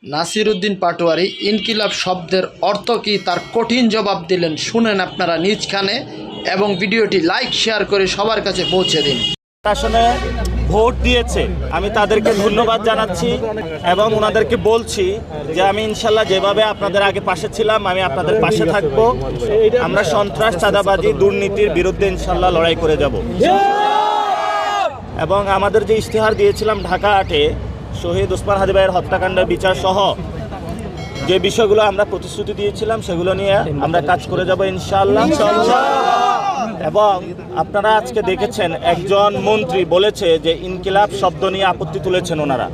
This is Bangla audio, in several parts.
নাসিরউদ্দিন পাটোয়ারি ইনকিলাব শব্দের অর্থ কী তার কঠিন জবাব দিলেন। শুনেন আপনারা নিজ কানে এবং ভিডিওটি লাইক শেয়ার করে সবার কাছে পৌঁছে দিন। আসলে ভোট দিয়েছে, আমি তাদেরকে ধন্যবাদ জানাচ্ছি এবং ওনাদেরকে বলছি যে আমি ইনশাল্লাহ যেভাবে আপনাদের আগে পাশে ছিলাম আমি আপনাদের পাশে থাকব। আমরা সন্ত্রাস, চাঁদাবাজি, দুর্নীতির বিরুদ্ধে ইনশাল্লাহ লড়াই করে যাব। এবং আমাদের যে ইশতেহার দিয়েছিলাম ঢাকা 8-এ শহীদ ওসমান হাদি ভাইয়ের হত্যাকাণ্ডের বিচার সহ যে বিষয়গুলো আমরা প্রতিশ্রুতি দিয়েছিলাম সেগুলো নিয়ে আমরা কাজ করে যাব ইনশাআল্লাহ। এবং আপনারা আজকে দেখেছেন একজন মন্ত্রী বলেছে যে ইনকিলাব শব্দ নিয়ে আপত্তি তুলেছেন ওনারা।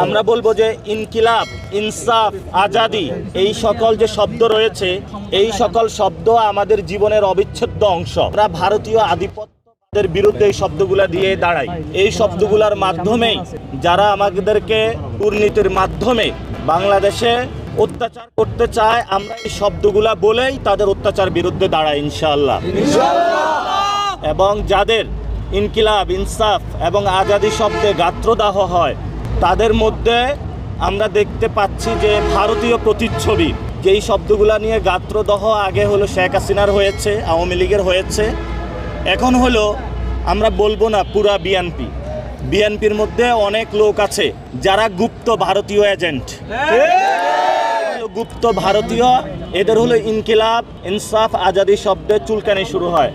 আমরা বলবো যে ইনকিলাব, ইনসাফ, আজাদি এই সকল যে শব্দ রয়েছে এই সকল শব্দ আমাদের জীবনের অবিচ্ছেদ্য অংশ। আমরা ভারতীয় আধিপত্যের বিরুদ্ধে এই শব্দগুলা দিয়ে দাঁড়াই। এই শব্দগুলোর মাধ্যমেই যারা আমাদেরকে দুর্নীতির মাধ্যমে বাংলাদেশে অত্যাচার করতে চায় আমরা এই শব্দগুলা বলেই তাদের অত্যাচার বিরুদ্ধে দাঁড়াই ইনশাআল্লাহ। এবং যাদের ইনকিলাব, ইনসাফ এবং আজাদি শব্দে গাত্রদাহ হয় তাদের মধ্যে আমরা দেখতে পাচ্ছি যে ভারতীয় প্রতিচ্ছবি, যেই শব্দগুলা নিয়ে গাত্রদাহ আগে হলো শেখ হাসিনার হয়েছে, আওয়ামী লীগের হয়েছে, এখন হলো আমরা বলবো না পুরা বিএনপির মধ্যে অনেক লোক আছে যারা গুপ্ত ভারতীয় এজেন্ট, গুপ্ত ভারতীয়, এদের হলো ইনকিলাব, ইনসাফ, আজাদি শব্দে চুলকানি শুরু হয়।